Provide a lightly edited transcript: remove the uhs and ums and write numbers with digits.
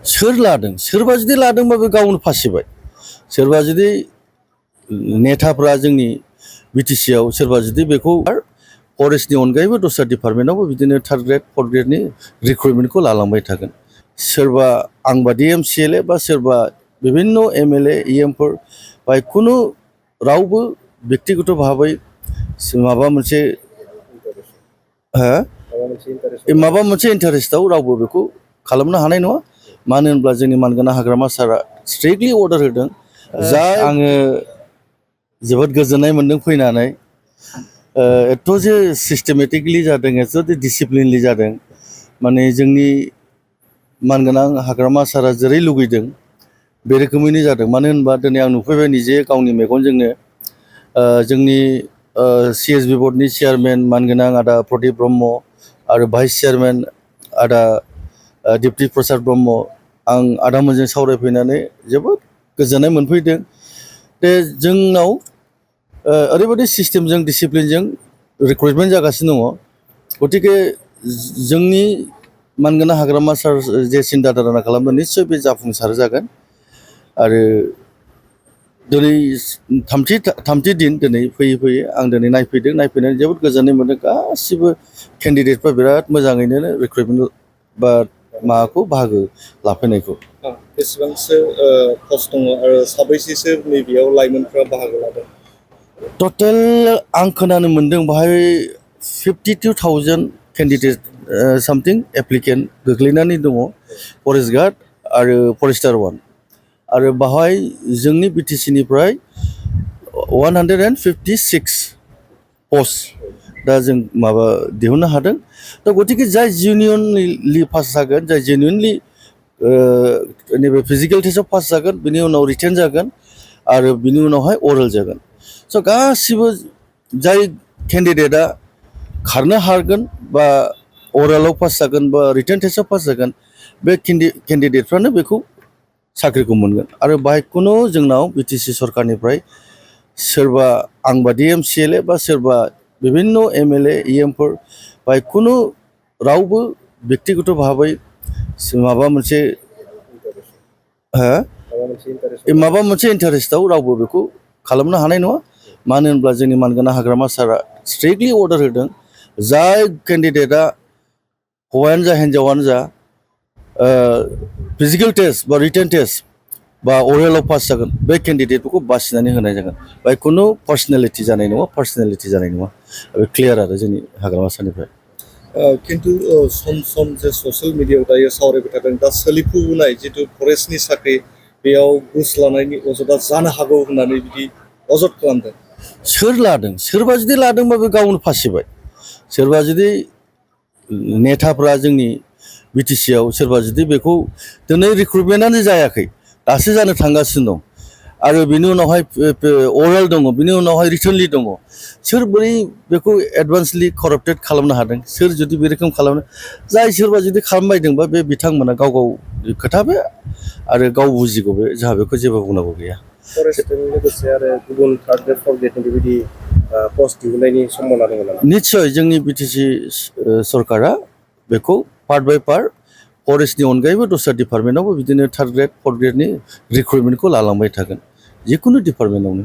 सोर लादों सोरबा जुदि लादोंबा बे गावनो फासिबाय सोरबा जुदि नेताफ्रा जोंनि बिटिसि आव सोरबा जुदि बेखौ फरेस्टनि अनगायैबो दस्रा डिपार्टमेन्टआवबो बिदिनो थार्ड ग्रेड फर्थ ग्रेडनि रिक्रुटमेन्टखौ लालांबाय थागोन सोरबा आंबादि MCLA बा सोरबा बिभिन्न MLA EMफोर बा खुनु रावबो व्यक्तिगत भाबै माबा मोनसे माबा मोनसे इन्टारेस्टआव रावबो बेखौ खालामनो हानाय नङा मानो होनब्ला जोंनि मानगोनां हाग्रामा सारा स्ट्रिक्टलि अर्डार होदों जाय आङो जोबोद गोजोननाय मोन्दों फैनानै एथ' जे सिस्टेमेटिकलि जादों एथ' डिसिप्लिनलि जादों माने जोंनि मानगोनां हाग्रामा सारा जेरै लुगैदों बे रोखोमैनो जादों मानो होनबा दिनै आं नुफैबाय निजे गावनि मेगनजोंनो जोंनि CSB बर्डनि चेयारमेन मानगोनां आदा प्रदीप ब्रह्म आरो भाइस चेयारमेन आदा दिप्ति प्रसाद ब्रह्म आं आदामोनजों सावरायफैनानै जोबोद गोजोननाय मोनफैदों दे जोंनाव ओरैबायदि सिस्टेमजों डिसिप्लिनजों रिक्रुटमेन्ट जागासिनो दङ गतिके जोंनि मानगोनां हाग्रामा सार जे सिन्था धारना खालामदों निस्सय बे जाफुंसार जागोन आरो दिनै थामथि दिन दिनै फैयै आं दिनै नायफैनानै जोबोद गोजोननाय मोन्दों गासिबो केन्डिडेटफ्रा बिराद मोजाङैनो रिक्रुटमेन्ट बा माबाखौ बाहागो लाफैनायखौ बेसेबांसो पस्ट दङ आरो साबैसेसो नैबेयाव लाइमोनफ्रा बाहागो लादों टटेल आं खोनानो मोन्दों बाहाय 52,000 केन्डिडेट सामथिं एप्लिकेन्ट गोग्लैनानै दङ फरेस्ट गार्ड आरो फरेस्टार 1 आरो बाहाय जोंनि बिटिसिनिफ्राय 156 पस्ट दा जों माबा दिहुननो हादों दा गतिके जाय जेन्युइनलि पास जागोन जाय जेन्युइनलि नैबे फिजिकेल टेस्टआव पास जागोन बिनि उनाव रिटेन जागोन आरो बिनि उनावहाय अरेल जागोन स' गासिबो जाय केन्डिडेटआ खारनो हागोन बा अरेलाव पास जागोन बा रिटेन टेस्टआव पास जागोन बे केन्डिडेटफ्रानो बेखौ साख्रिखौ मोनगोन आरो बाहाय खुनु जोंनाव बिटिसि सरकारनिफ्राय सोरबा आंबादि MCLA बा सोरबा बिभिन्न MLA EMफोर बाहाय खुनु रावबो व्यक्तिगत भाबै माबा मोनसे माबा मोनसे इन्टारेस्टआव रावबो बेखौ खालामनो हानाय नङा मानो होनब्ला जोंनि मानगोनां हाग्रामा सारा स्ट्रिक्टलि अर्डार होदों जाय केन्डिडेटआ हौवायानो जा हिन्जावानो जा फिजिकेल टेस्ट बा रिटेन टेस्ट बा अरेलाव पास जागोन बे केन्डिडेटफोरखौ बासिनानै होनाय जागोन बाय खुनु पार्सनेलिटि जानाय नङा बे क्लियार आरो जोंनि हाग्रामा सारनिफ्राय खिन्थु सम जे ससियेल मिडियायाव दायो सावरायबाय थादों दा सोलिफुनाय जितु फरेस्टनि साख्रि बेयाव घुस लानायनि अजदा जानो हागौ होननानै बिदि अजद खालामदों सोर लादों सोरबा जुदि लादोंबा बे गावनो फासिबाय सोरबा जुदि नेताफ्रा जोंनि बिटिसि आव सोरबा जुदि बेखौ दिनै रिक्रुटमेन्टआनो जायाखै दासो जानो थांगासिनो दं आरो बिनि उनावहाय अरेल दङ बिनि उनावहाय रिटनलि दङ सोर बोरै बेखौ एडभान्सलि कराप्टेड खालामनो हादों सोर जुदि बे रोखोम खालामनो जाय सोरबा जुदि खालामबायदोंबा बे बिथांमोना गाव खोथा बे आरो गाव बुजिगौ बे जोंहा बेखौ जेबो बुंनांगौ गैया फरेस्टजों लोगोसे आरो गुबुन थार्ड ग्रेड फर्थ ग्रेडनि बेबायदि पस्ट दिहुननायनि सम्भावना दङ नामा निस्सय जोंनि बिटिसि सरकारा बेखौ पार्ट बाय पार्ट फरेस्टनि अनगायैबो दस्रा डिपार्टमेन्टआवबो बिदिनो थार्ड ग्रेड फर्थ ग्रेडनि रिक्रुटमेन्टखौ लालांबाय थागोन जिखुनु डिपार्टमेन्टआवनो